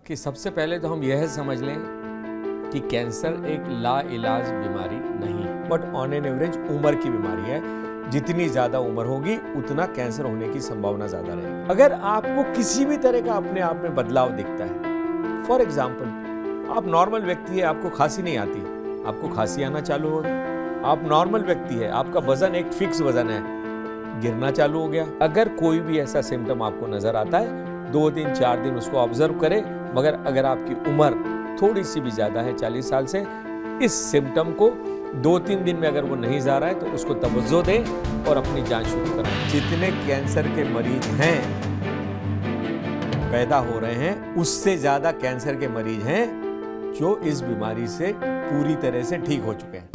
कि सबसे पहले तो हम यह समझ लें कि कैंसर एक लाइलाज बीमारी नहीं है, बट ऑन एन एवरेज उम्र की बीमारी है। जितनी ज़्यादा उम्र होगी उतना कैंसर होने की संभावना ज़्यादा रहेगी। अगर आपको किसी भी तरह का अपने आप में बदलाव दिखता है, फॉर एग्जाम्पल आप नॉर्मल व्यक्ति है, आपको खांसी नहीं आती, आपको खांसी आना चालू हो गई। आप नॉर्मल व्यक्ति है, आपका वजन एक फिक्स वजन है, गिरना चालू हो गया। अगर कोई भी ऐसा सिम्टम आपको नजर आता है, 2 दिन 4 दिन उसको ऑब्जर्व करें। मगर अगर आपकी उम्र थोड़ी सी भी ज़्यादा है, 40 साल से, इस सिम्टम को 2-3 दिन में अगर वो नहीं जा रहा है तो उसको तवज्जो दें और अपनी जांच शुरू करें। जितने कैंसर के मरीज हैं, पैदा हो रहे हैं, उससे ज़्यादा कैंसर के मरीज हैं जो इस बीमारी से पूरी तरह से ठीक हो चुके हैं।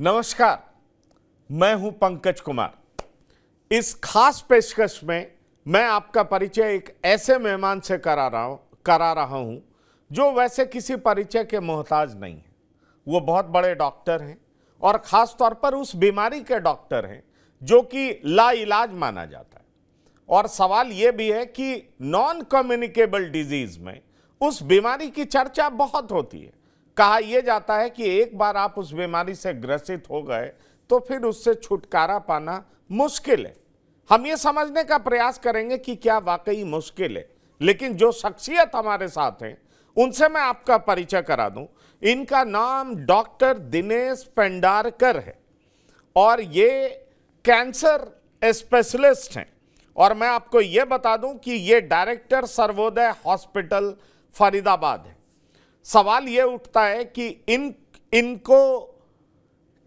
नमस्कार, मैं हूं पंकज कुमार। इस खास पेशकश में मैं आपका परिचय एक ऐसे मेहमान से करा रहा हूं जो वैसे किसी परिचय के मोहताज नहीं है। वो बहुत बड़े डॉक्टर हैं और खास तौर पर उस बीमारी के डॉक्टर हैं जो कि लाइलाज माना जाता है। और सवाल यह भी है कि नॉन कम्युनिकेबल डिजीज में उस बीमारी की चर्चा बहुत होती है। कहा यह जाता है कि एक बार आप उस बीमारी से ग्रसित हो गए तो फिर उससे छुटकारा पाना मुश्किल है। हम ये समझने का प्रयास करेंगे कि क्या वाकई मुश्किल है। लेकिन जो शख्सियत हमारे साथ हैं उनसे मैं आपका परिचय करा दूं। इनका नाम डॉक्टर दिनेश पेंडारकर है और ये कैंसर स्पेशलिस्ट हैं। और मैं आपको यह बता दूं कि ये डायरेक्टर सर्वोदय हॉस्पिटल फरीदाबाद है। सवाल यह उठता है कि इनको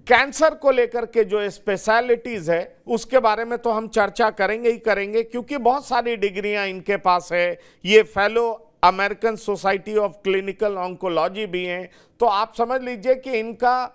कैंसर को लेकर के जो स्पेशलिटीज है उसके बारे में तो हम चर्चा करेंगे ही करेंगे, क्योंकि बहुत सारी डिग्रियां इनके पास है। ये fellow American society of clinical oncology भी हैं। तो आप समझ लीजिए कि इनका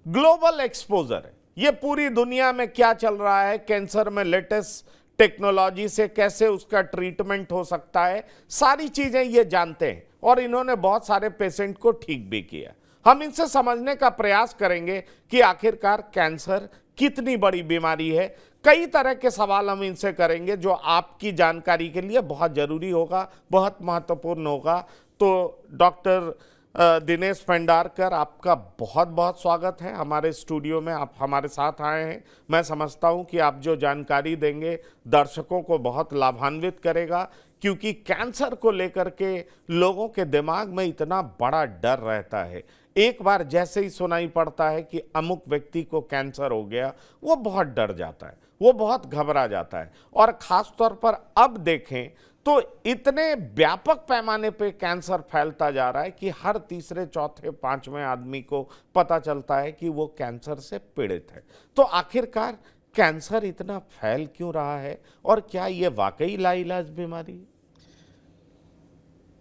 ग्लोबल एक्सपोजर है। ये पूरी दुनिया में क्या चल रहा है, कैंसर में लेटेस्ट टेक्नोलॉजी से कैसे उसका ट्रीटमेंट हो सकता है, सारी चीजें ये जानते हैं और इन्होंने बहुत सारे पेशेंट को ठीक भी किया। हम इनसे समझने का प्रयास करेंगे कि आखिरकार कैंसर कितनी बड़ी बीमारी है। कई तरह के सवाल हम इनसे करेंगे जो आपकी जानकारी के लिए बहुत जरूरी होगा, बहुत महत्वपूर्ण होगा। तो डॉक्टर दिनेश पेंडारकर, आपका बहुत बहुत स्वागत है हमारे स्टूडियो में। आप हमारे साथ आए हैं। मैं समझता हूं कि आप जो जानकारी देंगे दर्शकों को बहुत लाभान्वित करेगा, क्योंकि कैंसर को लेकर के लोगों के दिमाग में इतना बड़ा डर रहता है। एक बार जैसे ही सुनाई पड़ता है कि अमुक व्यक्ति को कैंसर हो गया, वो बहुत डर जाता है, वो बहुत घबरा जाता है। और ख़ास तौर पर अब देखें तो इतने व्यापक पैमाने पे कैंसर फैलता जा रहा है कि हर तीसरे, चौथे, 5वें आदमी को पता चलता है कि वो कैंसर से पीड़ित है। तो आखिरकार कैंसर इतना फैल क्यों रहा है और क्या ये वाकई लाइलाज बीमारी है?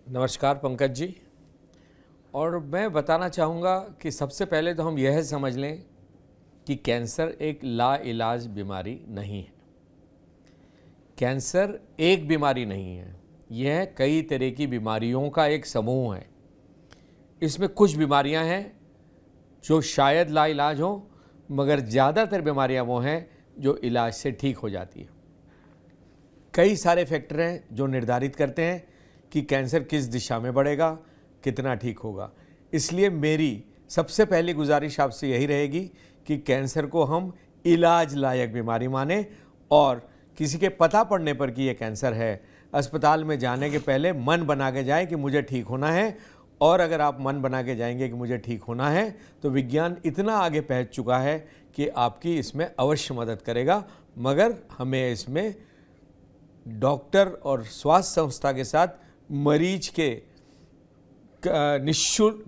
नमस्कार पंकज जी। और मैं बताना चाहूँगा कि सबसे पहले तो हम यह समझ लें कि कैंसर एक लाइलाज बीमारी नहीं है। कैंसर एक बीमारी नहीं है, यह कई तरह की बीमारियों का एक समूह है। इसमें कुछ बीमारियां हैं जो शायद लाइलाज हों, मगर ज़्यादातर बीमारियां वो हैं जो इलाज से ठीक हो जाती है। कई सारे फैक्टर हैं जो निर्धारित करते हैं कि कैंसर किस दिशा में बढ़ेगा, कितना ठीक होगा। इसलिए मेरी सबसे पहली गुजारिश आपसे यही रहेगी कि कैंसर को हम इलाज लायक बीमारी माने और किसी के पता पड़ने पर कि ये कैंसर है, अस्पताल में जाने के पहले मन बना के जाए कि मुझे ठीक होना है। और अगर आप मन बना के जाएंगे कि मुझे ठीक होना है तो विज्ञान इतना आगे पहुंच चुका है कि आपकी इसमें अवश्य मदद करेगा। मगर हमें इसमें डॉक्टर और स्वास्थ्य संस्था के साथ मरीज के निःशुल्क,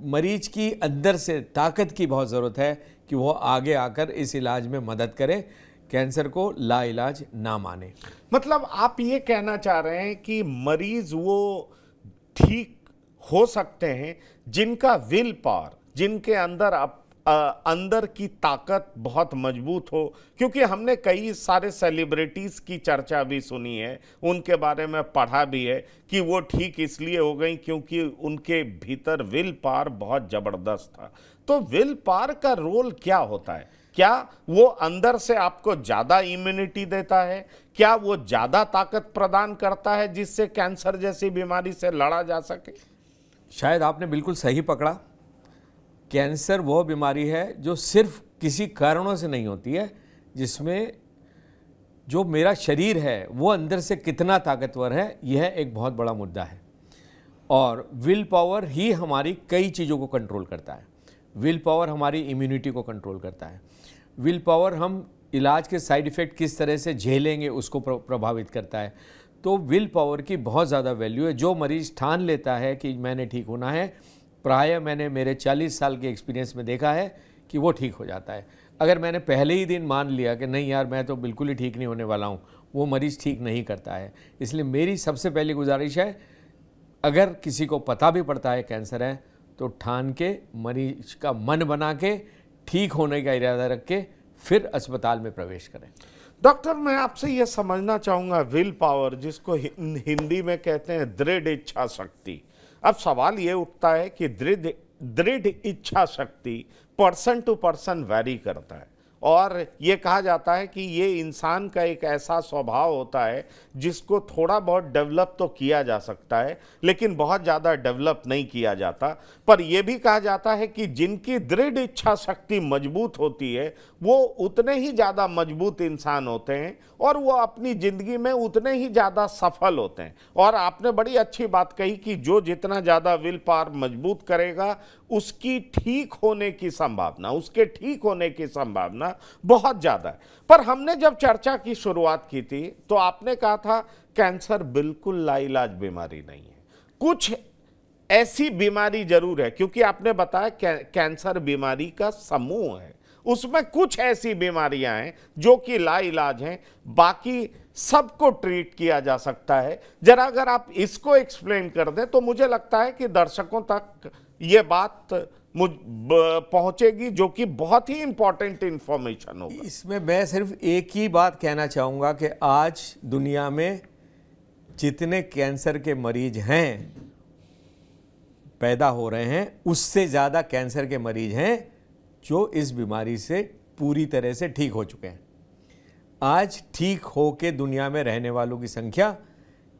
मरीज की अंदर से ताकत की बहुत ज़रूरत है कि वो आगे आकर इस इलाज में मदद करे, कैंसर को लाइलाज ना माने। मतलब आप ये कहना चाह रहे हैं कि मरीज वो ठीक हो सकते हैं जिनका विल पावर, जिनके अंदर अंदर की ताकत बहुत मजबूत हो। क्योंकि हमने कई सारे सेलिब्रिटीज़ की चर्चा भी सुनी है, उनके बारे में पढ़ा भी है कि वो ठीक इसलिए हो गई क्योंकि उनके भीतर विल पावर बहुत ज़बरदस्त था। तो विल पावर का रोल क्या होता है? क्या वो अंदर से आपको ज्यादा इम्यूनिटी देता है? क्या वो ज्यादा ताकत प्रदान करता है जिससे कैंसर जैसी बीमारी से लड़ा जा सके? शायद आपने बिल्कुल सही पकड़ा। कैंसर वो बीमारी है जो सिर्फ किसी कारणों से नहीं होती है, जिसमें जो मेरा शरीर है वो अंदर से कितना ताकतवर है, यह एक बहुत बड़ा मुद्दा है। और विल पावर ही हमारी कई चीज़ों को कंट्रोल करता है। विल पावर हमारी इम्यूनिटी को कंट्रोल करता है। विल पावर हम इलाज के साइड इफ़ेक्ट किस तरह से झेलेंगे उसको प्रभावित करता है। तो विल पावर की बहुत ज़्यादा वैल्यू है। जो मरीज़ ठान लेता है कि मैंने ठीक होना है, प्राय मैंने मेरे 40 साल के एक्सपीरियंस में देखा है कि वो ठीक हो जाता है। अगर मैंने पहले ही दिन मान लिया कि नहीं यार मैं तो बिल्कुल ही ठीक नहीं होने वाला हूँ, वो मरीज़ ठीक नहीं करता है। इसलिए मेरी सबसे पहली गुजारिश है, अगर किसी को पता भी पड़ता है कैंसर है, तो ठान के मरीज का मन बना के ठीक होने का इरादा रख के फिर अस्पताल में प्रवेश करें। डॉक्टर, मैं आपसे यह समझना चाहूंगा, विल पावर जिसको हिंदी में कहते हैं दृढ़ इच्छा शक्ति। अब सवाल ये उठता है कि दृढ़ इच्छा शक्ति पर्सन टू पर्सन वैरी करता है, और ये कहा जाता है कि ये इंसान का एक ऐसा स्वभाव होता है जिसको थोड़ा बहुत डेवलप तो किया जा सकता है, लेकिन बहुत ज़्यादा डेवलप नहीं किया जाता। पर यह भी कहा जाता है कि जिनकी दृढ़ इच्छा शक्ति मजबूत होती है वो उतने ही ज़्यादा मजबूत इंसान होते हैं और वो अपनी ज़िंदगी में उतने ही ज़्यादा सफल होते हैं। और आपने बड़ी अच्छी बात कही कि जो जितना ज़्यादा विल पावर मजबूत करेगा उसकी ठीक होने की संभावना, उसके ठीक होने की संभावना बहुत ज्यादा है। पर हमने जब चर्चा की शुरुआत की थी तो आपने कहा था कैंसर बिल्कुल लाइलाज बीमारी नहीं है, कुछ ऐसी बीमारी जरूर है, क्योंकि आपने बताया कैंसर बीमारी का समूह है, उसमें कुछ ऐसी बीमारियां हैं जो कि लाइलाज हैं, बाकी सबको ट्रीट किया जा सकता है। जरा अगर आप इसको एक्सप्लेन कर दें तो मुझे लगता है कि दर्शकों तक ये बात पहुंचेगी, जो कि बहुत ही इंपॉर्टेंट इंफॉर्मेशन होगा। इसमें मैं सिर्फ एक ही बात कहना चाहूँगा कि आज दुनिया में जितने कैंसर के मरीज हैं, पैदा हो रहे हैं, उससे ज़्यादा कैंसर के मरीज हैं जो इस बीमारी से पूरी तरह से ठीक हो चुके हैं। आज ठीक हो के दुनिया में रहने वालों की संख्या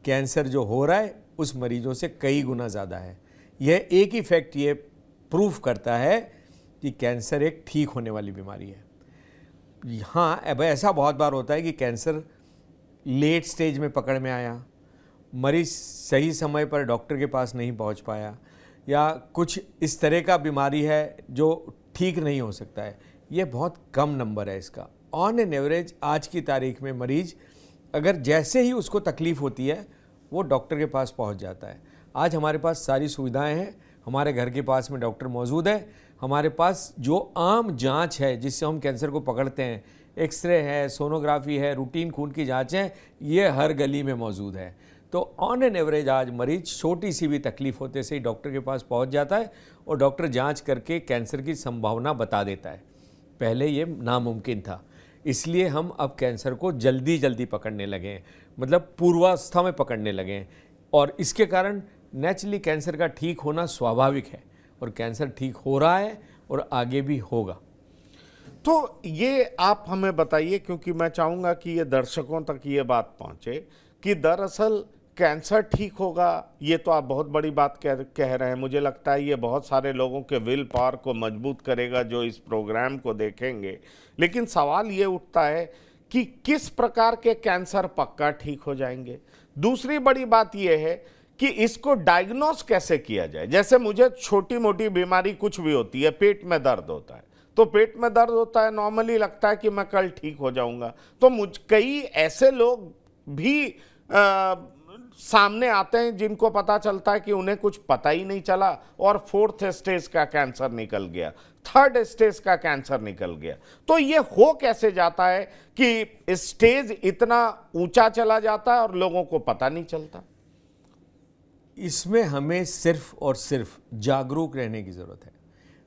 कैंसर जो हो रहा है उस मरीजों से कई गुना ज़्यादा है। यह एक ही फैक्ट ये प्रूफ करता है कि कैंसर एक ठीक होने वाली बीमारी है। हाँ, अब ऐसा बहुत बार होता है कि कैंसर लेट स्टेज में पकड़ में आया, मरीज सही समय पर डॉक्टर के पास नहीं पहुंच पाया, या कुछ इस तरह का बीमारी है जो ठीक नहीं हो सकता है। ये बहुत कम नंबर है इसका। ऑन एन एवरेज आज की तारीख में मरीज अगर जैसे ही उसको तकलीफ़ होती है वो डॉक्टर के पास पहुंच जाता है। आज हमारे पास सारी सुविधाएं हैं, हमारे घर के पास में डॉक्टर मौजूद है, हमारे पास जो आम जांच है जिससे हम कैंसर को पकड़ते हैं, एक्सरे है, सोनोग्राफी है, रूटीन खून की जांच है, ये हर गली में मौजूद है। तो ऑन एन एवरेज आज मरीज छोटी सी भी तकलीफ होते से ही डॉक्टर के पास पहुंच जाता है और डॉक्टर जांच करके कैंसर की संभावना बता देता है। पहले ये नामुमकिन था, इसलिए हम अब कैंसर को जल्दी जल्दी पकड़ने लगे हैं, मतलब पूर्वावस्था में पकड़ने लगे हैं, और इसके कारण नेचुरली कैंसर का ठीक होना स्वाभाविक है, और कैंसर ठीक हो रहा है और आगे भी होगा। तो ये आप हमें बताइए, क्योंकि मैं चाहूँगा कि ये दर्शकों तक ये बात पहुँचे कि दरअसल कैंसर ठीक होगा, ये तो आप बहुत बड़ी बात कह रहे हैं। मुझे लगता है ये बहुत सारे लोगों के विल पावर को मजबूत करेगा जो इस प्रोग्राम को देखेंगे। लेकिन सवाल ये उठता है कि किस प्रकार के कैंसर पक्का ठीक हो जाएंगे। दूसरी बड़ी बात यह है कि इसको डायग्नोस कैसे किया जाए। जैसे मुझे छोटी मोटी बीमारी कुछ भी होती है, पेट में दर्द होता है, तो पेट में दर्द होता है, नॉर्मली लगता है कि मैं कल ठीक हो जाऊंगा। तो कई ऐसे लोग भी सामने आते हैं जिनको पता चलता है कि उन्हें कुछ पता ही नहीं चला और 4th स्टेज का कैंसर निकल गया, 3rd स्टेज का कैंसर निकल गया। तो ये हो कैसे जाता है कि स्टेज इतना ऊंचा चला जाता है और लोगों को पता नहीं चलता? इसमें हमें सिर्फ और सिर्फ जागरूक रहने की ज़रूरत है।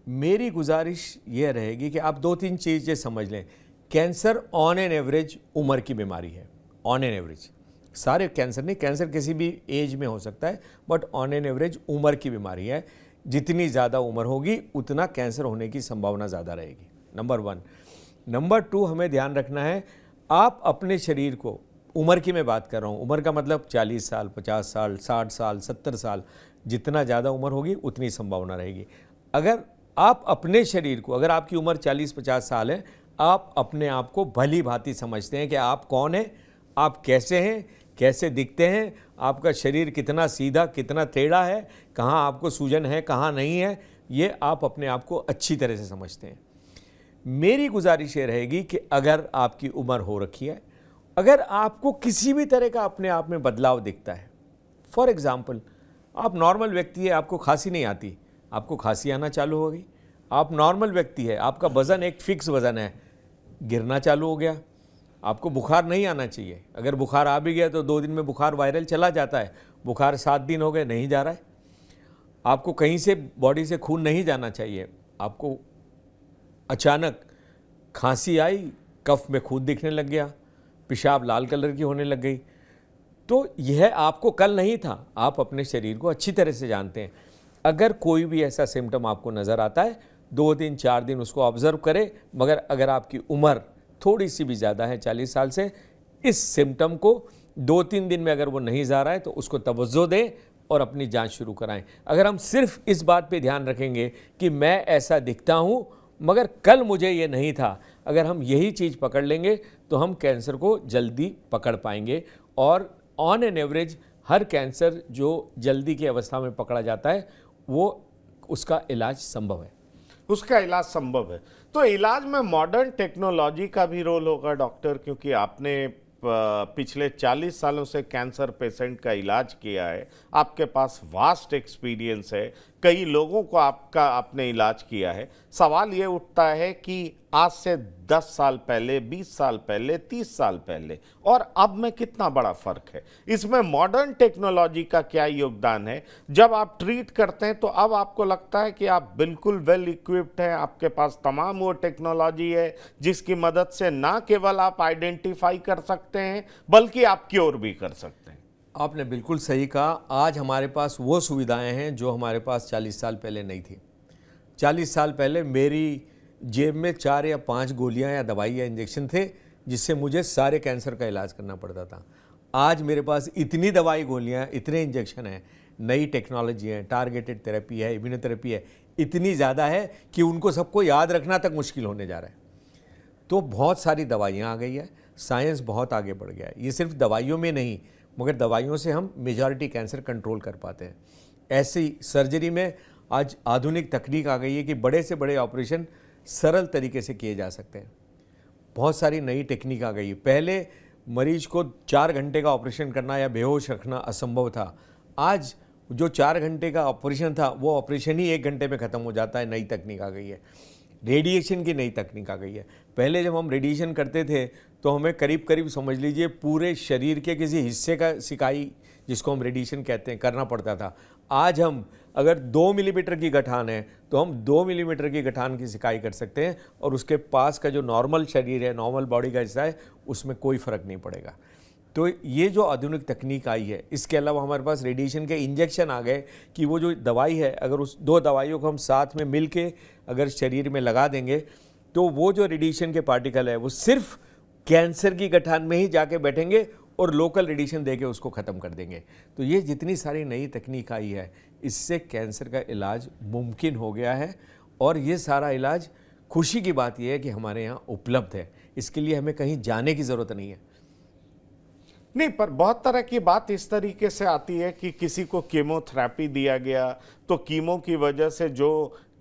मेरी गुजारिश ये रहेगी कि आप 2-3 चीज़ें समझ लें। कैंसर ऑन एन एवरेज उम्र की बीमारी है, ऑन एन एवरेज। सारे कैंसर नहीं, कैंसर किसी भी एज में हो सकता है, बट ऑन एन एवरेज उम्र की बीमारी है। जितनी ज़्यादा उम्र होगी उतना कैंसर होने की संभावना ज़्यादा रहेगी, नंबर 1। नंबर 2 हमें ध्यान रखना है, आप अपने शरीर को, उम्र की मैं बात कर रहा हूँ, उम्र का मतलब 40 साल, 50 साल, 60 साल, 70 साल, जितना ज़्यादा उम्र होगी उतनी संभावना रहेगी। अगर आप अपने शरीर को, अगर आपकी उम्र 40-50 साल है, आप अपने आप को भली भांति समझते हैं कि आप कौन हैं, आप कैसे हैं, कैसे दिखते हैं, आपका शरीर कितना सीधा, कितना टेढ़ा है, कहाँ आपको सूजन है, कहाँ नहीं है, ये आप अपने आप को अच्छी तरह से समझते हैं। मेरी गुजारिश ये रहेगी कि अगर आपकी उम्र हो रखी है, अगर आपको किसी भी तरह का अपने आप में बदलाव दिखता है, फॉर एग्ज़ाम्पल आप नॉर्मल व्यक्ति है, आपको खांसी नहीं आती, आपको खांसी आना चालू हो गई। आप नॉर्मल व्यक्ति है, आपका वज़न एक फिक्स वज़न है, गिरना चालू हो गया। आपको बुखार नहीं आना चाहिए, अगर बुखार आ भी गया तो 2 दिन में बुखार वायरल चला जाता है, बुखार 7 दिन हो गए नहीं जा रहा है। आपको कहीं से बॉडी से खून नहीं जाना चाहिए, आपको अचानक खांसी आई, कफ में खून दिखने लग गया, पेशाब लाल कलर की होने लग गई, तो यह आपको कल नहीं था। आप अपने शरीर को अच्छी तरह से जानते हैं। अगर कोई भी ऐसा सिम्टम आपको नज़र आता है, 2 दिन 4 दिन उसको ऑब्जर्व करें, मगर अगर आपकी उम्र थोड़ी सी भी ज़्यादा है 40 साल से, इस सिम्टम को 2-3 दिन में अगर वो नहीं जा रहा है तो उसको तवज्जो दें और अपनी जांच शुरू कराएं। अगर हम सिर्फ इस बात पे ध्यान रखेंगे कि मैं ऐसा दिखता हूँ मगर कल मुझे ये नहीं था, अगर हम यही चीज़ पकड़ लेंगे तो हम कैंसर को जल्दी पकड़ पाएंगे। और on an average her cancer जो जल्दी की अवस्था में पकड़ा जाता है वो उसका इलाज संभव है, उसका इलाज संभव है। तो इलाज में मॉडर्न टेक्नोलॉजी का भी रोल होगा डॉक्टर, क्योंकि आपने पिछले 40 सालों से कैंसर पेशेंट का इलाज किया है, आपके पास वास्ट एक्सपीरियंस है, कई लोगों को आपने इलाज किया है। सवाल ये उठता है कि आज से 10 साल पहले, 20 साल पहले, 30 साल पहले और अब में कितना बड़ा फर्क है? इसमें मॉडर्न टेक्नोलॉजी का क्या योगदान है? जब आप ट्रीट करते हैं तो अब आपको लगता है कि आप बिल्कुल वेल इक्विप्ड हैं, आपके पास तमाम वो टेक्नोलॉजी है जिसकी मदद से ना केवल आप आइडेंटिफाई कर सकते हैं बल्कि आप क्योर भी कर सकते हैं। आपने बिल्कुल सही कहा। आज हमारे पास वो सुविधाएं हैं जो हमारे पास 40 साल पहले नहीं थी। 40 साल पहले मेरी जेब में 4 या 5 गोलियां या दवाई या इंजेक्शन थे जिससे मुझे सारे कैंसर का इलाज करना पड़ता था। आज मेरे पास इतनी दवाई, गोलियां, इतने इंजेक्शन हैं, नई टेक्नोलॉजी है, टारगेटेड थेरेपी है, इम्यूनोथेरेपी है, इतनी ज़्यादा है कि उनको सबको याद रखना तक मुश्किल होने जा रहा है। तो बहुत सारी दवाइयाँ आ गई है, साइंस बहुत आगे बढ़ गया है। ये सिर्फ दवाइयों में नहीं, मगर दवाइयों से हम मेजॉरिटी कैंसर कंट्रोल कर पाते हैं। ऐसी सर्जरी में आज आधुनिक तकनीक आ गई है कि बड़े से बड़े ऑपरेशन सरल तरीके से किए जा सकते हैं। बहुत सारी नई टेक्निक आ गई है। पहले मरीज को 4 घंटे का ऑपरेशन करना या बेहोश रखना असंभव था। आज जो 4 घंटे का ऑपरेशन था वो ऑपरेशन ही 1 घंटे में ख़त्म हो जाता है। नई तकनीक आ गई है, रेडिएशन की नई तकनीक आ गई है। पहले जब हम रेडिएशन करते थे तो हमें करीब करीब समझ लीजिए पूरे शरीर के किसी हिस्से का सिकाई, जिसको हम रेडिएशन कहते हैं, करना पड़ता था। आज हम अगर 2 मिलीमीटर की गठान है तो हम 2 मिलीमीटर की गठान की सिकाई कर सकते हैं और उसके पास का जो नॉर्मल शरीर है, नॉर्मल बॉडी का हिस्सा है, उसमें कोई फ़र्क नहीं पड़ेगा। तो ये जो आधुनिक तकनीक आई है, इसके अलावा हमारे पास रेडिएशन के इंजेक्शन आ गए कि वो जो दवाई है, अगर उस 2 दवाइयों को हम साथ में मिल के अगर शरीर में लगा देंगे तो वो जो रेडिएशन के पार्टिकल है वो सिर्फ कैंसर की गठान में ही जाके बैठेंगे और लोकल रेडिएशन देके उसको ख़त्म कर देंगे। तो ये जितनी सारी नई तकनीक आई है, इससे कैंसर का इलाज मुमकिन हो गया है। और ये सारा इलाज, खुशी की बात यह है कि हमारे यहाँ उपलब्ध है। इसके लिए हमें कहीं जाने की ज़रूरत नहीं है। नहीं, पर बहुत तरह की बात इस तरीके से आती है कि किसी को कीमोथेरेपी दिया गया तो कीमो की वजह से जो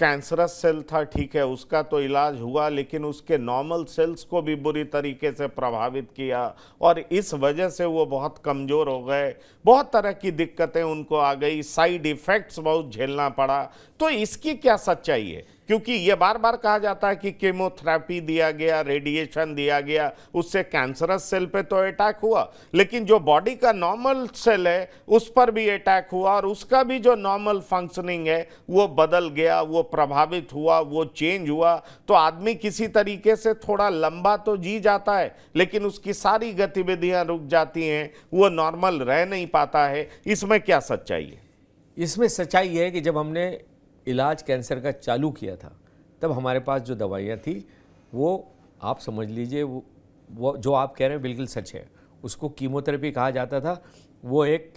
कैंसरस सेल था, ठीक है, उसका तो इलाज हुआ, लेकिन उसके नॉर्मल सेल्स को भी बुरी तरीके से प्रभावित किया और इस वजह से वो बहुत कमज़ोर हो गए। बहुत तरह की दिक्कतें उनको आ गई, साइड इफ़ेक्ट्स बहुत झेलना पड़ा। तो इसकी क्या सच्चाई है? क्योंकि ये बार बार कहा जाता है कि कीमोथेरेपी दिया गया, रेडिएशन दिया गया, उससे कैंसरस सेल पे तो अटैक हुआ, लेकिन जो बॉडी का नॉर्मल सेल है उस पर भी अटैक हुआ और उसका भी जो नॉर्मल फंक्शनिंग है वो बदल गया, वो प्रभावित हुआ, वो चेंज हुआ। तो आदमी किसी तरीके से थोड़ा लंबा तो जी जाता है, लेकिन उसकी सारी गतिविधियां रुक जाती हैं, वो नॉर्मल रह नहीं पाता है। इसमें क्या सच्चाई है? इसमें सच्चाई है कि जब हमने इलाज कैंसर का चालू किया था तब हमारे पास जो दवाइयाँ थी वो आप समझ लीजिए वो जो आप कह रहे हैं बिल्कुल सच है। उसको कीमोथेरेपी कहा जाता था। वो एक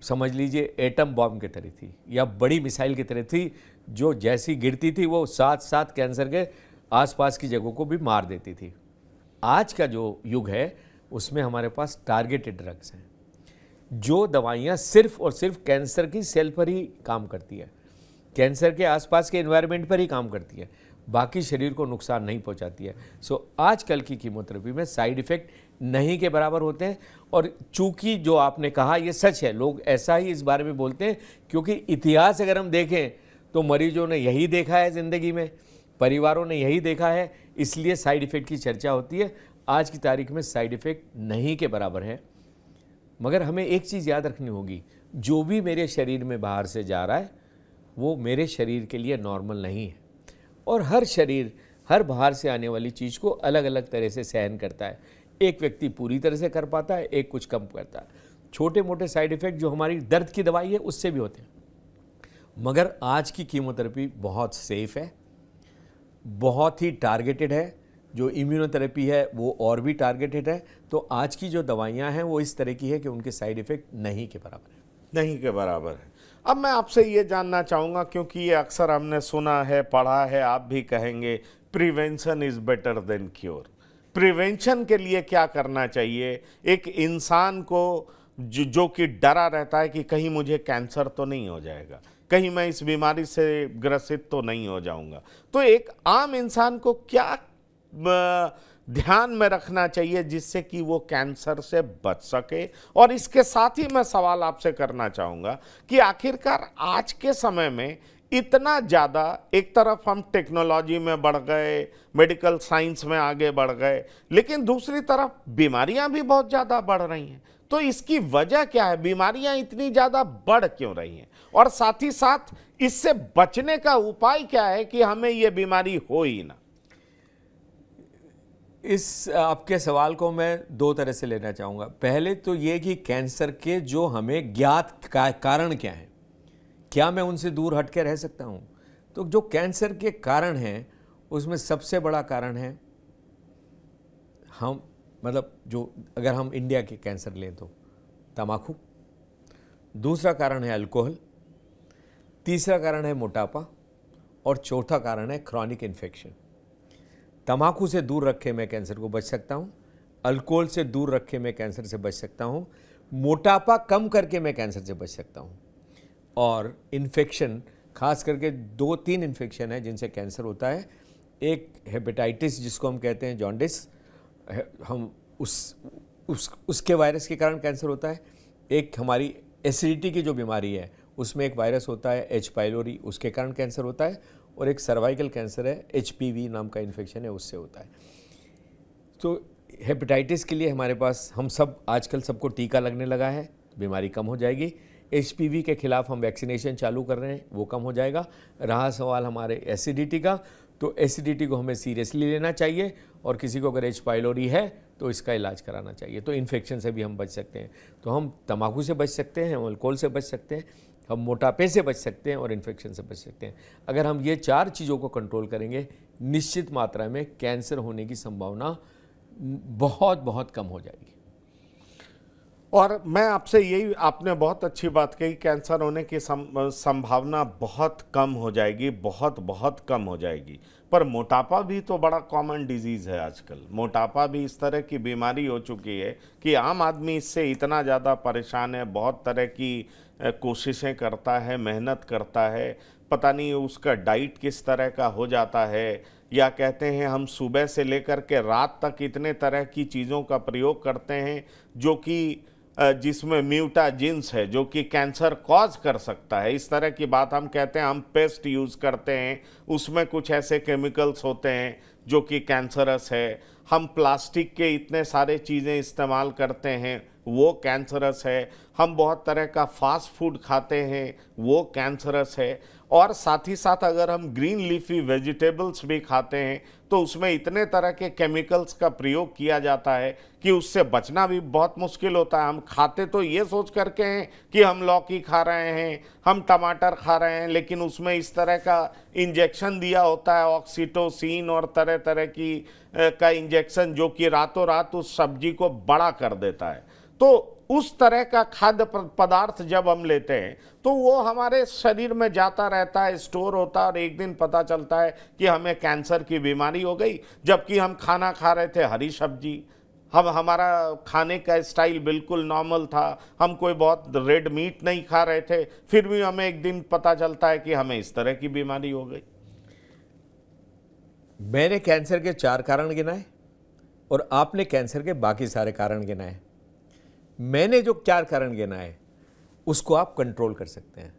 समझ लीजिए एटम बॉम्ब की तरह थी या बड़ी मिसाइल की तरह थी, जो जैसी गिरती थी वो साथ साथ कैंसर के आसपास की जगहों को भी मार देती थी। आज का जो युग है उसमें हमारे पास टारगेटेड ड्रग्स हैं, जो दवाइयाँ सिर्फ और सिर्फ कैंसर की सेल पर ही काम करती है, कैंसर के आसपास के एनवायरनमेंट पर ही काम करती है, बाकी शरीर को नुकसान नहीं पहुंचाती है। सो आजकल की कीमोथेरेपी में साइड इफ़ेक्ट नहीं के बराबर होते हैं। और चूंकि जो आपने कहा ये सच है, लोग ऐसा ही इस बारे में बोलते हैं क्योंकि इतिहास अगर हम देखें तो मरीजों ने यही देखा है ज़िंदगी में, परिवारों ने यही देखा है, इसलिए साइड इफ़ेक्ट की चर्चा होती है। आज की तारीख में साइड इफ़ेक्ट नहीं के बराबर है। मगर हमें एक चीज़ याद रखनी होगी, जो भी मेरे शरीर में बाहर से जा रहा है वो मेरे शरीर के लिए नॉर्मल नहीं है। और हर शरीर हर बाहर से आने वाली चीज़ को अलग अलग तरह से सहन करता है। एक व्यक्ति पूरी तरह से कर पाता है, एक कुछ कम करता है। छोटे मोटे साइड इफ़ेक्ट जो हमारी दर्द की दवाई है उससे भी होते हैं। मगर आज की कीमोथेरेपी बहुत सेफ़ है, बहुत ही टारगेटेड है। जो इम्यूनोथेरेपी है वो और भी टारगेटेड है। तो आज की जो दवाइयाँ हैं वो इस तरह की है कि उनके साइड इफ़ेक्ट नहीं के बराबर है। नहीं के बराबर है। अब मैं आपसे ये जानना चाहूँगा, क्योंकि ये अक्सर हमने सुना है, पढ़ा है, आप भी कहेंगे prevention is better than cure. Prevention के लिए क्या करना चाहिए एक इंसान को जो कि डरा रहता है कि कहीं मुझे कैंसर तो नहीं हो जाएगा, कहीं मैं इस बीमारी से ग्रसित तो नहीं हो जाऊंगा। तो एक आम इंसान को क्या ध्यान में रखना चाहिए जिससे कि वो कैंसर से बच सके? और इसके साथ ही मैं सवाल आपसे करना चाहूँगा कि आखिरकार आज के समय में इतना ज़्यादा, एक तरफ हम टेक्नोलॉजी में बढ़ गए, मेडिकल साइंस में आगे बढ़ गए, लेकिन दूसरी तरफ बीमारियां भी बहुत ज़्यादा बढ़ रही हैं। तो इसकी वजह क्या है? बीमारियां इतनी ज़्यादा बढ़ क्यों रही हैं? और साथ ही साथ इससे बचने का उपाय क्या है कि हमें ये बीमारी हो ही ना? इस आपके सवाल को मैं दो तरह से लेना चाहूँगा। पहले तो ये कि कैंसर के जो हमें ज्ञात कारण क्या हैं, क्या मैं उनसे दूर हट के रह सकता हूँ? तो जो कैंसर के कारण हैं उसमें सबसे बड़ा कारण है जो अगर हम इंडिया के कैंसर लें तो तम्बाकू, दूसरा कारण है अल्कोहल, तीसरा कारण है मोटापा और चौथा कारण है क्रॉनिक इन्फेक्शन। तम्बाकू से दूर रखे मैं कैंसर को बच सकता हूँ, अल्कोहल से दूर रखे मैं कैंसर से बच सकता हूँ, मोटापा कम करके मैं कैंसर से बच सकता हूँ। और इन्फेक्शन, खास करके 2-3 इन्फेक्शन है जिनसे कैंसर होता है। एक हेपेटाइटिस जिसको हम कहते हैं जॉन्डिस, हम उसके वायरस के कारण कैंसर होता है। एक हमारी एसिडिटी की जो बीमारी है उसमें एक वायरस होता है एच पाइलोरी, उसके कारण कैंसर होता है। और एक सर्वाइकल कैंसर है, HPV नाम का इन्फेक्शन है, उससे होता है। तो हेपेटाइटिस के लिए हमारे पास आजकल सबको टीका लगने लगा है, बीमारी कम हो जाएगी। HPV के खिलाफ हम वैक्सीनेशन चालू कर रहे हैं, वो कम हो जाएगा। रहा सवाल हमारे एसिडिटी का, तो एसिडिटी को हमें सीरियसली लेना चाहिए और किसी को अगर एच पाइलोरी है तो इसका इलाज कराना चाहिए। तो इन्फेक्शन से भी हम बच सकते हैं। तो हम तम्बाकू से बच सकते हैं, हम अल्कोहल से बच सकते हैं, हम मोटापे से बच सकते हैं और इन्फेक्शन से बच सकते हैं। अगर हम ये 4 चीज़ों को कंट्रोल करेंगे, निश्चित मात्रा में कैंसर होने की संभावना बहुत बहुत कम हो जाएगी। और मैं आपसे यही, आपने बहुत अच्छी बात कही, कैंसर होने की संभावना बहुत कम हो जाएगी, बहुत कम हो जाएगी। पर मोटापा भी तो बड़ा कॉमन डिजीज़ है आजकल। मोटापा भी इस तरह की बीमारी हो चुकी है कि आम आदमी इससे इतना ज़्यादा परेशान है, बहुत तरह की कोशिशें करता है, मेहनत करता है, पता नहीं उसका डाइट किस तरह का हो जाता है, या कहते हैं हम सुबह से लेकर के रात तक इतने तरह की चीज़ों का प्रयोग करते हैं जो कि जिसमें म्यूटाजिन्स है, जो कि कैंसर कॉज कर सकता है। इस तरह की बात हम कहते हैं। हम पेस्ट यूज़ करते हैं, उसमें कुछ ऐसे केमिकल्स होते हैं जो कि कैंसरस है। हम प्लास्टिक के इतने सारे चीज़ें इस्तेमाल करते हैं, वो कैंसरस है। हम बहुत तरह का फास्ट फूड खाते हैं, वो कैंसरस है। और साथ ही साथ अगर हम ग्रीन लीफी वेजिटेबल्स भी खाते हैं तो उसमें इतने तरह के केमिकल्स का प्रयोग किया जाता है कि उससे बचना भी बहुत मुश्किल होता है। हम खाते तो ये सोच करके हैं कि हम लौकी खा रहे हैं, हम टमाटर खा रहे हैं, लेकिन उसमें इस तरह का इंजेक्शन दिया होता है, ऑक्सीटोसिन और तरह तरह की का इंजेक्शन, जो कि रातों रात उस सब्जी को बड़ा कर देता है। तो उस तरह का खाद्य पदार्थ जब हम लेते हैं तो वो हमारे शरीर में जाता रहता है, स्टोर होता है, और एक दिन पता चलता है कि हमें कैंसर की बीमारी हो गई, जबकि हम खाना खा रहे थे हरी सब्जी। हमारा खाने का स्टाइल बिल्कुल नॉर्मल था, हम कोई बहुत रेड मीट नहीं खा रहे थे, फिर भी हमें एक दिन पता चलता है कि हमें इस तरह की बीमारी हो गई। मैंने कैंसर के 4 कारण गिनाए और आपने कैंसर के बाकी सारे कारण गिनाए। मैंने जो 4 कारण गिनाए उसको आप कंट्रोल कर सकते हैं।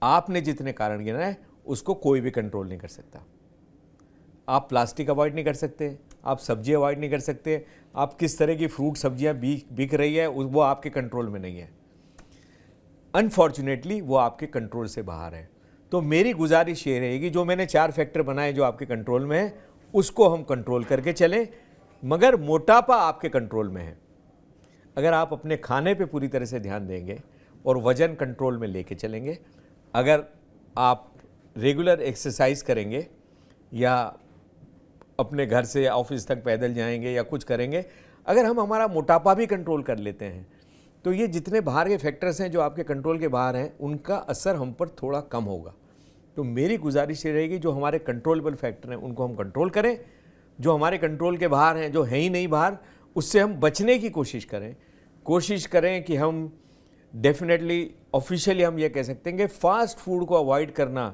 आपने जितने कारण गिनाए उसको कोई भी कंट्रोल नहीं कर सकता। आप प्लास्टिक अवॉइड नहीं कर सकते, आप सब्जी अवॉइड नहीं कर सकते, आप किस तरह की फ्रूट सब्जियां बिक रही है वो आपके कंट्रोल में नहीं है। अनफॉर्चुनेटली वो आपके कंट्रोल से बाहर है। तो मेरी गुजारिश ये रहेगी, जो मैंने 4 फैक्टर बनाए जो आपके कंट्रोल में है उसको हम कंट्रोल करके चलें। मगर मोटापा आपके कंट्रोल में है। अगर आप अपने खाने पे पूरी तरह से ध्यान देंगे और वज़न कंट्रोल में लेके चलेंगे, अगर आप रेगुलर एक्सरसाइज करेंगे या अपने घर से ऑफिस तक पैदल जाएंगे या कुछ करेंगे, अगर हम हमारा मोटापा भी कंट्रोल कर लेते हैं तो ये जितने बाहर के फैक्टर्स हैं जो आपके कंट्रोल के बाहर हैं उनका असर हम पर थोड़ा कम होगा। तो मेरी गुजारिश ये रहेगी, जो हमारे कंट्रोलेबल फैक्टर हैं उनको हम कंट्रोल करें, जो हमारे कंट्रोल के बाहर हैं, जो है ही नहीं बाहर, उससे हम बचने की कोशिश करें कि हम डेफिनेटली ऑफिशियली हम ये कह सकते हैं कि फास्ट फूड को अवॉइड करना,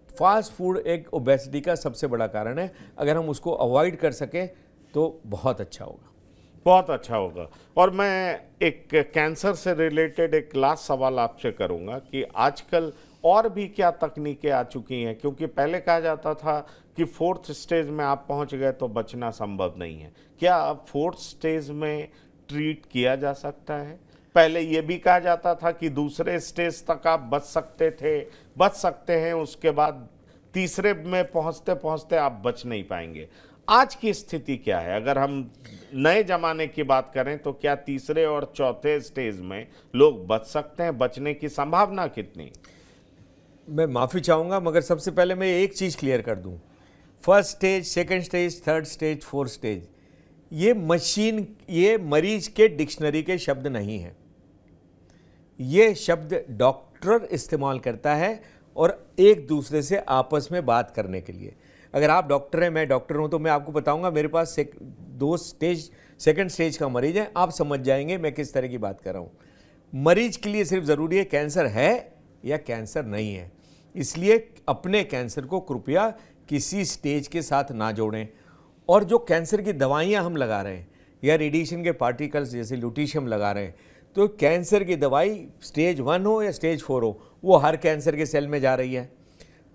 फास्ट फूड एक ओबेसिटी का सबसे बड़ा कारण है। अगर हम उसको अवॉइड कर सकें तो बहुत अच्छा होगा, बहुत अच्छा होगा। और मैं एक कैंसर से रिलेटेड एक लास्ट सवाल आपसे करूंगा कि आजकल और भी क्या तकनीकें आ चुकी हैं, क्योंकि पहले कहा जाता था कि 4th स्टेज में आप पहुंच गए तो बचना संभव नहीं है। क्या अब 4th स्टेज में ट्रीट किया जा सकता है? पहले ये भी कहा जाता था कि दूसरे स्टेज तक आप बच सकते हैं, उसके बाद तीसरे में पहुंचते पहुंचते आप बच नहीं पाएंगे। आज की स्थिति क्या है? अगर हम नए जमाने की बात करें तो क्या तीसरे और चौथे स्टेज में लोग बच सकते हैं? बचने की संभावना कितनी? मैं माफ़ी चाहूँगा, मगर सबसे पहले मैं एक चीज़ क्लियर कर दूँ। 1st stage, 2nd stage, 3rd stage, 4th stage, ये मरीज के डिक्शनरी के शब्द नहीं हैं। ये शब्द डॉक्टर इस्तेमाल करता है और एक दूसरे से आपस में बात करने के लिए। अगर आप डॉक्टर हैं, मैं डॉक्टर हूं, तो मैं आपको बताऊंगा मेरे पास 2nd स्टेज का मरीज है, आप समझ जाएंगे मैं किस तरह की बात कर रहा हूं। मरीज के लिए सिर्फ ज़रूरी है कैंसर है या कैंसर नहीं है। इसलिए अपने कैंसर को कृपया किसी स्टेज के साथ ना जोड़ें। और जो कैंसर की दवाइयाँ हम लगा रहे हैं या रेडिएशन के पार्टिकल्स जैसे ल्यूटीशियम लगा रहे हैं, तो कैंसर की दवाई स्टेज 1 हो या स्टेज 4 हो, वो हर कैंसर के सेल में जा रही है।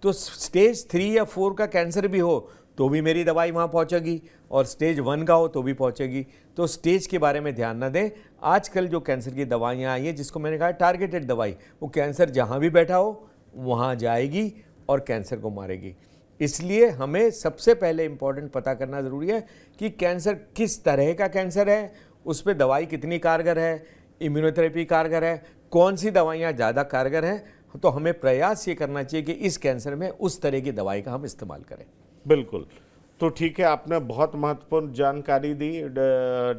तो स्टेज 3 या 4 का कैंसर भी हो तो भी मेरी दवाई वहाँ पहुँचेगी, और स्टेज 1 का हो तो भी पहुँचेगी। तो स्टेज के बारे में ध्यान ना दें। आजकल जो कैंसर की दवाइयाँ आई हैं, जिसको मैंने कहा टारगेटेड दवाई, वो कैंसर जहाँ भी बैठा हो वहाँ जाएगी और कैंसर को मारेगी। इसलिए हमें सबसे पहले इम्पॉर्टेंट पता करना ज़रूरी है कि कैंसर किस तरह का कैंसर है, उस पर दवाई कितनी कारगर है, इम्यूनोथेरेपी कारगर है, कौन सी दवाइयाँ ज़्यादा कारगर हैं। तो हमें प्रयास ये करना चाहिए कि इस कैंसर में उस तरह की दवाई का हम इस्तेमाल करें। बिल्कुल। तो ठीक है, आपने बहुत महत्वपूर्ण जानकारी दी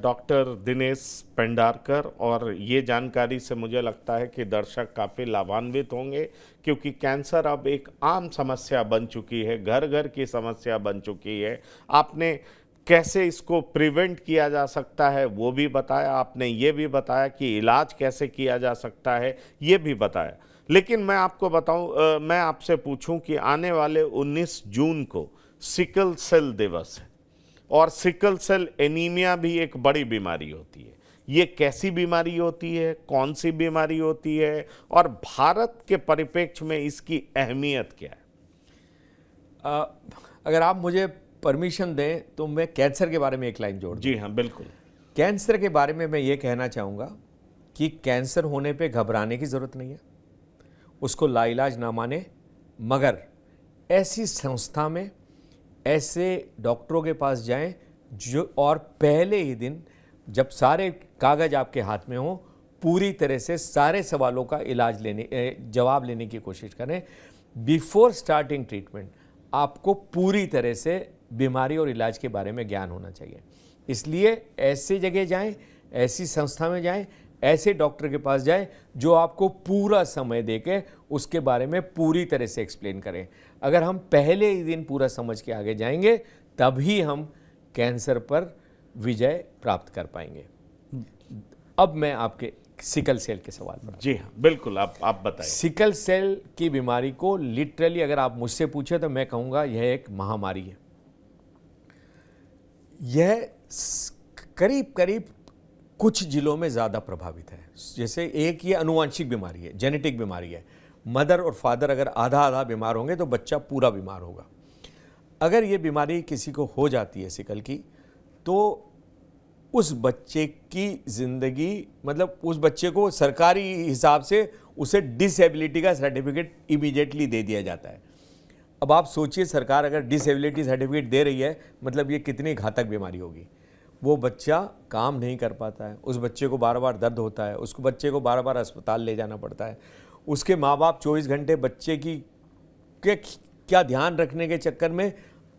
डॉक्टर दिनेश पेंडारकर, और ये जानकारी से मुझे लगता है कि दर्शक काफ़ी लाभान्वित होंगे, क्योंकि कैंसर अब एक आम समस्या बन चुकी है, घर घर की समस्या बन चुकी है। आपने कैसे इसको प्रिवेंट किया जा सकता है वो भी बताया, आपने ये भी बताया कि इलाज कैसे किया जा सकता है ये भी बताया। लेकिन मैं आपको बताऊं, मैं आपसे पूछूं कि आने वाले 19 जून को सिकल सेल दिवस है, और सिकल सेल एनीमिया भी एक बड़ी बीमारी होती है। ये कैसी बीमारी होती है, कौन सी बीमारी होती है, और भारत के परिप्रेक्ष्य में इसकी अहमियत क्या है? अगर आप मुझे परमिशन दें तो मैं कैंसर के बारे में एक लाइन जोड़ दूं। जी हाँ, बिल्कुल। कैंसर के बारे में मैं ये कहना चाहूँगा कि कैंसर होने पे घबराने की ज़रूरत नहीं है, उसको लाइलाज ना माने, मगर ऐसी संस्था में ऐसे डॉक्टरों के पास जाएं जो और पहले ही दिन जब सारे कागज़ आपके हाथ में हों पूरी तरह से सारे सवालों का जवाब लेने की कोशिश करें। बिफोर स्टार्टिंग ट्रीटमेंट आपको पूरी तरह से बीमारी और इलाज के बारे में ज्ञान होना चाहिए। इसलिए ऐसी जगह जाएं, ऐसी संस्था में जाएं, ऐसे डॉक्टर के पास जाएं जो आपको पूरा समय देके उसके बारे में पूरी तरह से एक्सप्लेन करें। अगर हम पहले ही दिन पूरा समझ के आगे जाएंगे तभी हम कैंसर पर विजय प्राप्त कर पाएंगे। अब मैं आपके सिकल सेल के सवाल पर। जी हाँ, बिल्कुल, आप बताइए। सिकल सेल की बीमारी को लिटरली अगर आप मुझसे पूछे तो मैं कहूँगा यह एक महामारी है। यह करीब करीब कुछ जिलों में ज़्यादा प्रभावित है। जैसे एक ये अनुवांशिक बीमारी है, जेनेटिक बीमारी है। मदर और फादर अगर आधा आधा बीमार होंगे तो बच्चा पूरा बीमार होगा। अगर ये बीमारी किसी को हो जाती है सिकल की, तो उस बच्चे की ज़िंदगी, मतलब उस बच्चे को सरकारी हिसाब से उसे डिसेबिलिटी का सर्टिफिकेट इमीडिएटली दे दिया जाता है। अब आप सोचिए, सरकार अगर डिसेबिलिटी सर्टिफिकेट दे रही है मतलब ये कितनी घातक बीमारी होगी। वो बच्चा काम नहीं कर पाता है, उस बच्चे को बार बार दर्द होता है, उसको बच्चे को बार बार अस्पताल ले जाना पड़ता है। उसके माँ बाप 24 घंटे बच्चे की क्या ध्यान रखने के चक्कर में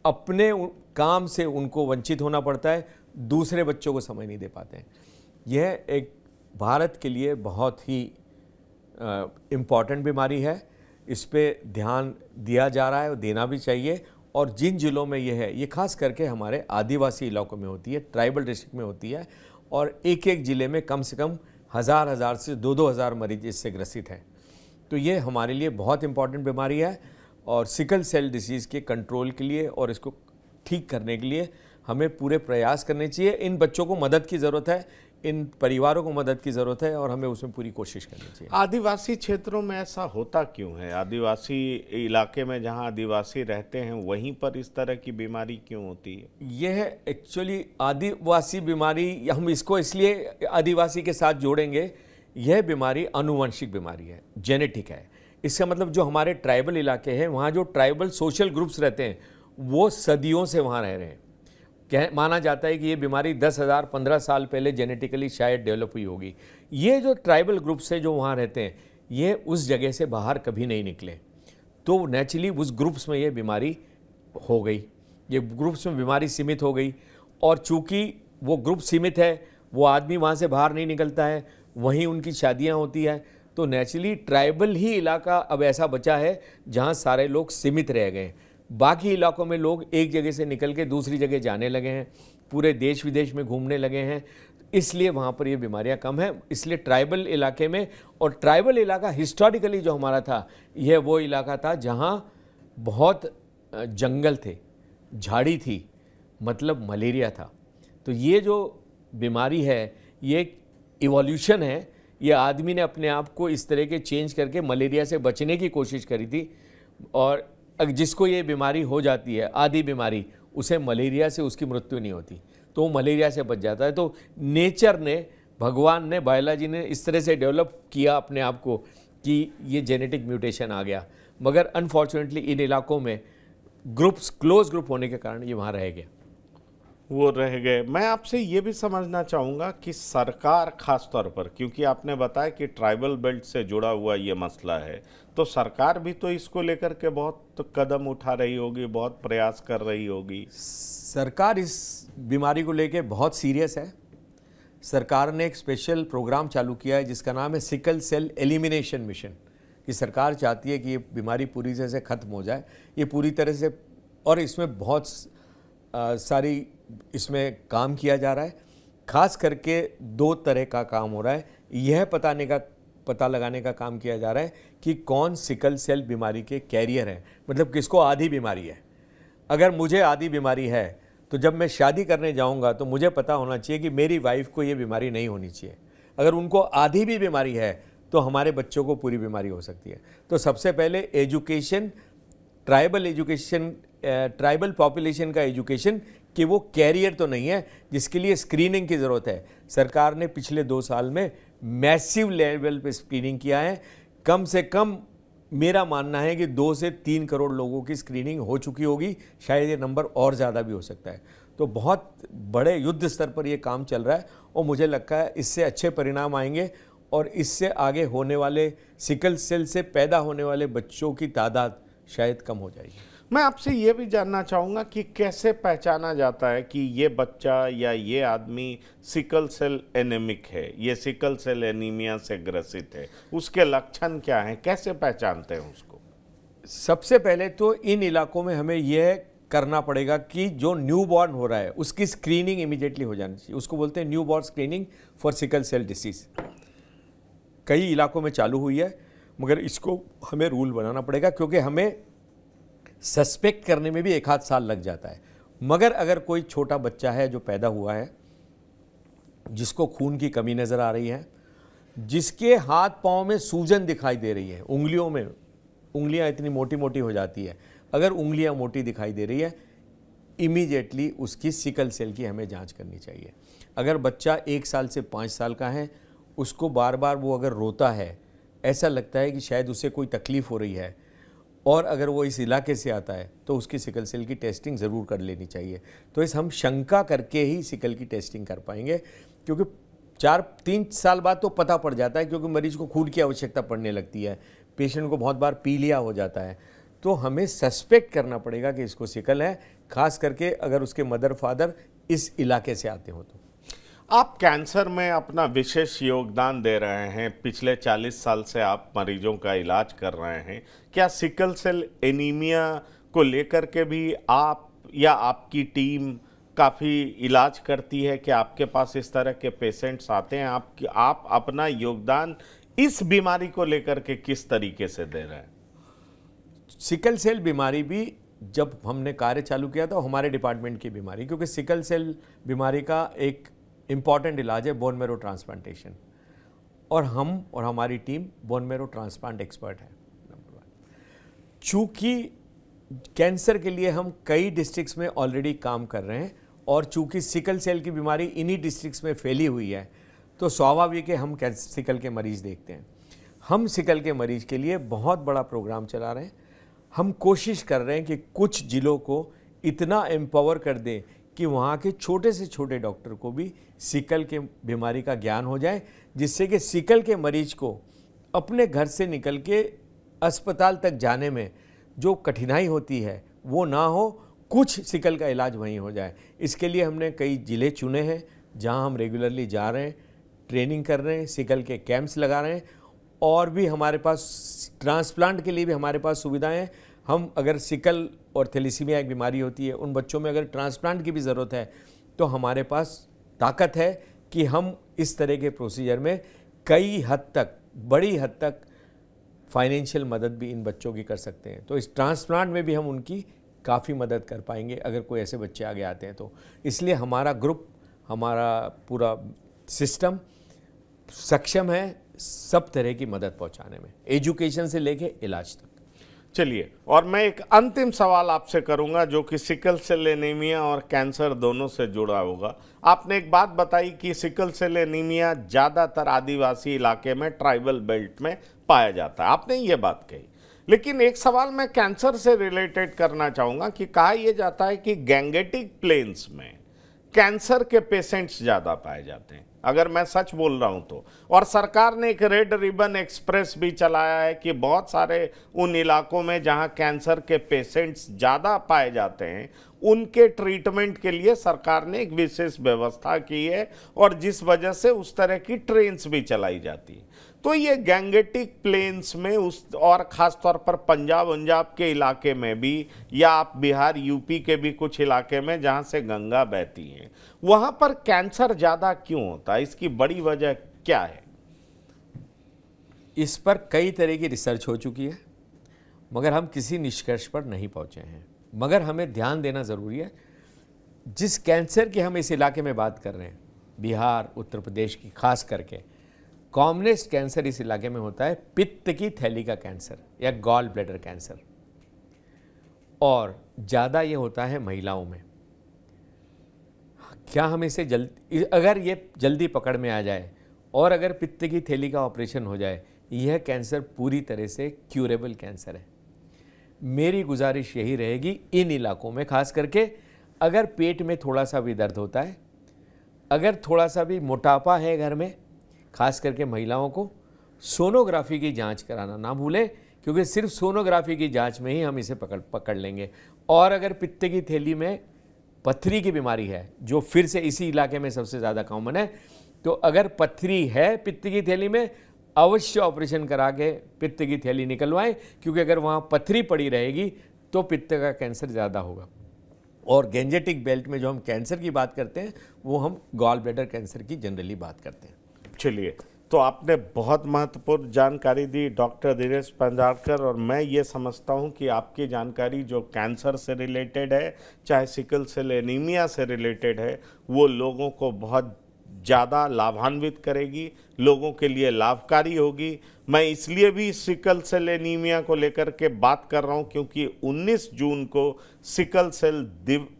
अपने काम से उनको वंचित होना पड़ता है, दूसरे बच्चों को समय नहीं दे पाते हैं। यह एक भारत के लिए बहुत ही इम्पॉर्टेंट बीमारी है। इस पे ध्यान दिया जा रहा है और देना भी चाहिए। और जिन जिलों में ये है, ये खास करके हमारे आदिवासी इलाकों में होती है, ट्राइबल डिस्ट्रिक्ट में होती है, और एक एक ज़िले में कम से कम हज़ार से 2-2 हज़ार मरीज इससे ग्रसित हैं। तो ये हमारे लिए बहुत इंपॉर्टेंट बीमारी है। और सिकल सेल डिसीज़ के कंट्रोल के लिए और इसको ठीक करने के लिए हमें पूरे प्रयास करने चाहिए। इन बच्चों को मदद की ज़रूरत है, इन परिवारों को मदद की ज़रूरत है और हमें उसमें पूरी कोशिश करनी चाहिए। आदिवासी क्षेत्रों में ऐसा होता क्यों है? आदिवासी इलाके में जहां आदिवासी रहते हैं वहीं पर इस तरह की बीमारी क्यों होती है? यह एक्चुअली आदिवासी बीमारी, हम इसको इसलिए आदिवासी के साथ जोड़ेंगे, यह बीमारी आनुवंशिक बीमारी है, जेनेटिक है। इसका मतलब जो हमारे ट्राइबल इलाके हैं वहाँ जो ट्राइबल सोशल ग्रुप्स रहते हैं वो सदियों से वहाँ रह रहे हैं। माना जाता है कि ये बीमारी 10,000-15 साल पहले जेनेटिकली शायद डेवलप हुई होगी। ये जो ट्राइबल ग्रुप्स है जो वहाँ रहते हैं ये उस जगह से बाहर कभी नहीं निकले, तो नेचुरली उस ग्रुप्स में ये बीमारी हो गई, ये ग्रुप्स में बीमारी सीमित हो गई। और चूँकि वो ग्रुप सीमित है, वो आदमी वहाँ से बाहर नहीं निकलता है, वहीं उनकी शादियाँ होती है, तो नेचुरली ट्राइबल ही इलाका अब ऐसा बचा है जहाँ सारे लोग सीमित रह गए। बाकी इलाकों में लोग एक जगह से निकल के दूसरी जगह जाने लगे हैं, पूरे देश विदेश में घूमने लगे हैं, इसलिए वहाँ पर ये बीमारियाँ कम हैं। इसलिए ट्राइबल इलाके में, और ट्राइबल इलाका हिस्टोरिकली जो हमारा था, यह वो इलाका था जहाँ बहुत जंगल थे, झाड़ी थी, मतलब मलेरिया था। तो ये जो बीमारी है ये एक इवोल्यूशन है, ये आदमी ने अपने आप को इस तरह के चेंज करके मलेरिया से बचने की कोशिश करी थी। और जिसको ये बीमारी हो जाती है, आदि बीमारी, उसे मलेरिया से उसकी मृत्यु नहीं होती, तो वो मलेरिया से बच जाता है। तो नेचर ने, भगवान ने, बायोलॉजी ने इस तरह से डेवलप किया अपने आप को कि ये जेनेटिक म्यूटेशन आ गया। मगर अनफॉर्चुनेटली इन इलाकों में ग्रुप्स, क्लोज ग्रुप होने के कारण ये वहाँ रह गए, वो रह गए। मैं आपसे ये भी समझना चाहूँगा कि सरकार खास तौर पर, क्योंकि आपने बताया कि ट्राइबल बेल्ट से जुड़ा हुआ ये मसला है, तो सरकार भी तो इसको लेकर के बहुत कदम उठा रही होगी, बहुत प्रयास कर रही होगी। सरकार इस बीमारी को लेके बहुत सीरियस है। सरकार ने एक स्पेशल प्रोग्राम चालू किया है जिसका नाम है सिकल सेल एलिमिनेशन मिशन, कि सरकार चाहती है कि ये बीमारी पूरी तरह से ख़त्म हो जाए, ये पूरी तरह से, और इसमें बहुत सारी इसमें काम किया जा रहा है। खास करके 2 तरह का काम हो रहा है। यह पता लगाने का काम किया जा रहा है कि कौन सिकल सेल बीमारी के कैरियर है, मतलब किसको आधी बीमारी है। अगर मुझे आधी बीमारी है तो जब मैं शादी करने जाऊंगा तो मुझे पता होना चाहिए कि मेरी वाइफ को ये बीमारी नहीं होनी चाहिए। अगर उनको आधी भी बीमारी है तो हमारे बच्चों को पूरी बीमारी हो सकती है। तो सबसे पहले एजुकेशन, ट्राइबल पॉपुलेशन का एजुकेशन कि वो कैरियर तो नहीं है, जिसके लिए स्क्रीनिंग की ज़रूरत है। सरकार ने पिछले 2 साल में मैसिव लेवल पे स्क्रीनिंग किया है। कम से कम मेरा मानना है कि 2 से 3 करोड़ लोगों की स्क्रीनिंग हो चुकी होगी, शायद ये नंबर और ज़्यादा भी हो सकता है। तो बहुत बड़े युद्ध स्तर पर ये काम चल रहा है और मुझे लगता है इससे अच्छे परिणाम आएंगे और इससे आगे होने वाले सिकल सेल से पैदा होने वाले बच्चों की तादाद शायद कम हो जाएगी। मैं आपसे ये भी जानना चाहूँगा कि कैसे पहचाना जाता है कि ये बच्चा या ये आदमी सिकल सेल एनीमिक है, ये सिकल सेल एनीमिया से ग्रसित है, उसके लक्षण क्या हैं, कैसे पहचानते हैं उसको? सबसे पहले तो इन इलाकों में हमें यह करना पड़ेगा कि जो न्यू बॉर्न हो रहा है उसकी स्क्रीनिंग इमीडिएटली हो जानी चाहिए। उसको बोलते हैं newborn screening for sickle cell disease. कई इलाकों में चालू हुई है, मगर इसको हमें रूल बनाना पड़ेगा, क्योंकि हमें सस्पेक्ट करने में भी 1 आध साल लग जाता है। मगर अगर कोई छोटा बच्चा है जो पैदा हुआ है, जिसको खून की कमी नज़र आ रही है, जिसके हाथ पाँव में सूजन दिखाई दे रही है, उंगलियों में उंगलियां इतनी मोटी मोटी हो जाती है, अगर उंगलियां मोटी दिखाई दे रही है, इमीडिएटली उसकी सिकल सेल की हमें जांच करनी चाहिए। अगर बच्चा 1 साल से 5 साल का है, उसको बार बार वो अगर रोता है, ऐसा लगता है कि शायद उसे कोई तकलीफ़ हो रही है, और अगर वो इस इलाके से आता है तो उसकी सिकल सेल की टेस्टिंग ज़रूर कर लेनी चाहिए। तो इस हम शंका करके ही सिकल की टेस्टिंग कर पाएंगे, क्योंकि 3 साल बाद तो पता पड़ जाता है, क्योंकि मरीज को खून की आवश्यकता पड़ने लगती है, पेशेंट को बहुत बार पीलिया हो जाता है। तो हमें सस्पेक्ट करना पड़ेगा कि इसको सिकल है, खास करके अगर उसके मदर फादर इस इलाके से आते हो तो। आप कैंसर में अपना विशेष योगदान दे रहे हैं, पिछले 40 साल से आप मरीजों का इलाज कर रहे हैं। क्या सिकल सेल एनीमिया को लेकर के भी आप या आपकी टीम काफ़ी इलाज करती है? कि आपके पास इस तरह के पेशेंट्स आते हैं? आप अपना योगदान इस बीमारी को लेकर के किस तरीके से दे रहे हैं? सिकल सेल बीमारी भी जब हमने कार्य चालू किया था, हमारे डिपार्टमेंट की बीमारी, क्योंकि सिकल सेल बीमारी का एक इम्पॉर्टेंट इलाज है बोन मैरो ट्रांसप्लांटेशन, और हम और हमारी team bone marrow transplant expert है, नंबर 1। चूँकि कैंसर के लिए हम कई डिस्ट्रिक्ट्स में ऑलरेडी काम कर रहे हैं, और चूँकि सिकल सेल की बीमारी इन्हीं डिस्ट्रिक्ट्स में फैली हुई है, तो स्वाभाविक है हम सिकल के मरीज़ देखते हैं। हम सिकल के मरीज़ के लिए बहुत बड़ा प्रोग्राम चला रहे हैं। हम कोशिश कर रहे हैं कि कुछ जिलों को इतना एम्पावर कर दें कि वहाँ के छोटे से छोटे डॉक्टर को भी सिकल के बीमारी का ज्ञान हो जाए, जिससे कि सिकल के मरीज को अपने घर से निकल के अस्पताल तक जाने में जो कठिनाई होती है वो ना हो, कुछ सिकल का इलाज वहीं हो जाए। इसके लिए हमने कई ज़िले चुने हैं जहाँ हम रेगुलरली जा रहे हैं, ट्रेनिंग कर रहे हैं, सिकल के कैंप्स लगा रहे हैं, और भी हमारे पास ट्रांसप्लांट के लिए भी हमारे पास सुविधाएं हैं। हम अगर सिकल और थैलेसीमिया एक बीमारी होती है, उन बच्चों में अगर ट्रांसप्लांट की भी ज़रूरत है, तो हमारे पास ताकत है कि हम इस तरह के प्रोसीजर में कई हद तक, बड़ी हद तक फाइनेंशियल मदद भी इन बच्चों की कर सकते हैं। तो इस ट्रांसप्लांट में भी हम उनकी काफ़ी मदद कर पाएंगे अगर कोई ऐसे बच्चे आगे आते हैं तो। इसलिए हमारा ग्रुप, हमारा पूरा सिस्टम सक्षम है सब तरह की मदद पहुंचाने में, एजुकेशन से लेके इलाज तक। चलिए, और मैं एक अंतिम सवाल आपसे करूंगा जो कि सिकल सेल एनीमिया और कैंसर दोनों से जुड़ा होगा। आपने एक बात बताई कि सिकल सेल एनीमिया ज़्यादातर आदिवासी इलाके में, ट्राइबल बेल्ट में पाया जाता है, आपने ये बात कही। लेकिन एक सवाल मैं कैंसर से रिलेटेड करना चाहूँगा कि कहा यह जाता है कि गैंगेटिक प्लेन्स में कैंसर के पेशेंट्स ज़्यादा पाए जाते हैं, अगर मैं सच बोल रहा हूं तो। और सरकार ने एक रेड रिबन एक्सप्रेस भी चलाया है कि बहुत सारे उन इलाकों में जहां कैंसर के पेशेंट्स ज़्यादा पाए जाते हैं, उनके ट्रीटमेंट के लिए सरकार ने एक विशेष व्यवस्था की है, और जिस वजह से उस तरह की ट्रेन्स भी चलाई जाती है। तो ये गैंगेटिक प्लेन्स में और ख़ासतौर पर पंजाब के इलाके में भी, या आप बिहार यूपी के भी कुछ इलाके में जहाँ से गंगा बहती है, वहाँ पर कैंसर ज़्यादा क्यों होता है? इसकी बड़ी वजह क्या है? इस पर कई तरह की रिसर्च हो चुकी है, मगर हम किसी निष्कर्ष पर नहीं पहुँचे हैं। मगर हमें ध्यान देना ज़रूरी है, जिस कैंसर की हम इस इलाके में बात कर रहे हैं, बिहार, उत्तर प्रदेश की खास करके, कॉमनेस्ट कैंसर इस इलाके में होता है पित्त की थैली का कैंसर या गॉल ब्लैडर कैंसर, और ज़्यादा ये होता है महिलाओं में। क्या हम इसे अगर ये जल्दी पकड़ में आ जाए और अगर पित्त की थैली का ऑपरेशन हो जाए, यह कैंसर पूरी तरह से क्यूरेबल कैंसर है। मेरी गुजारिश यही रहेगी इन इलाकों में, खास करके अगर पेट में थोड़ा सा भी दर्द होता है, अगर थोड़ा सा भी मोटापा है घर में, खास करके महिलाओं को सोनोग्राफी की जांच कराना ना भूलें, क्योंकि सिर्फ सोनोग्राफी की जांच में ही हम इसे पकड़ लेंगे। और अगर पित्त की थैली में पथरी की बीमारी है, जो फिर से इसी इलाके में सबसे ज़्यादा कॉमन है, तो अगर पथरी है पित्त की थैली में, अवश्य ऑपरेशन करा के पित्त की थैली निकलवाएं, क्योंकि अगर वहाँ पथरी पड़ी रहेगी तो पित्त का कैंसर ज़्यादा होगा। और गैंजेटिक बेल्ट में जो हम कैंसर की बात करते हैं, वो हम गॉल ब्लैडर कैंसर की जनरली बात करते हैं। चलिए, तो आपने बहुत महत्वपूर्ण जानकारी दी डॉक्टर दिनेश पंजारकर, और मैं ये समझता हूँ कि आपकी जानकारी जो कैंसर से रिलेटेड है, चाहे सिकल सेल एनीमिया से रिलेटेड है, वो लोगों को बहुत ज़्यादा लाभान्वित करेगी, लोगों के लिए लाभकारी होगी। मैं इसलिए भी सिकल सेल एनीमिया को लेकर के बात कर रहा हूँ क्योंकि 19 जून को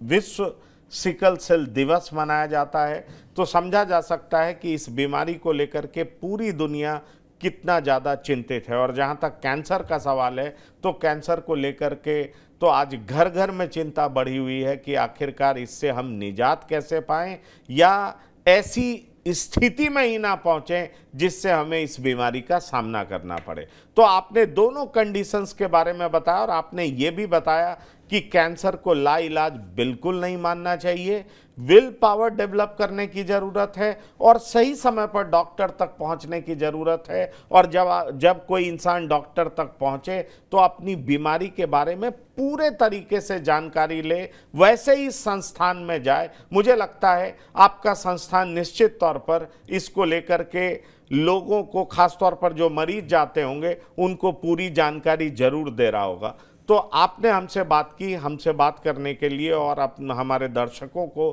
विश्व सिकल सेल दिवस मनाया जाता है। तो समझा जा सकता है कि इस बीमारी को लेकर के पूरी दुनिया कितना ज़्यादा चिंतित है। और जहाँ तक कैंसर का सवाल है, तो कैंसर को लेकर के तो आज घर घर में चिंता बढ़ी हुई है कि आखिरकार इससे हम निजात कैसे पाएं, या ऐसी स्थिति में ही ना पहुंचे जिससे हमें इस बीमारी का सामना करना पड़े। तो आपने दोनों कंडीशंस के बारे में बताया, और आपने ये भी बताया कि कैंसर को लाइलाज बिल्कुल नहीं मानना चाहिए, विल पावर डेवलप करने की ज़रूरत है, और सही समय पर डॉक्टर तक पहुंचने की ज़रूरत है। और जब कोई इंसान डॉक्टर तक पहुंचे तो अपनी बीमारी के बारे में पूरे तरीके से जानकारी ले, वैसे ही संस्थान में जाए। मुझे लगता है आपका संस्थान निश्चित तौर पर इसको लेकर के लोगों को, खासतौर पर जो मरीज जाते होंगे, उनको पूरी जानकारी जरूर दे रहा होगा। तो आपने हमसे बात की, हमसे बात करने के लिए और हमारे दर्शकों को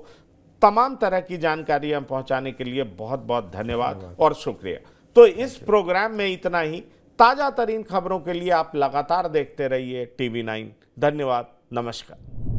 तमाम तरह की जानकारियां पहुंचाने के लिए बहुत बहुत धन्यवाद और शुक्रिया। तो इस प्रोग्राम में इतना ही। ताज़ा तरीन खबरों के लिए आप लगातार देखते रहिए TV9। धन्यवाद, नमस्कार।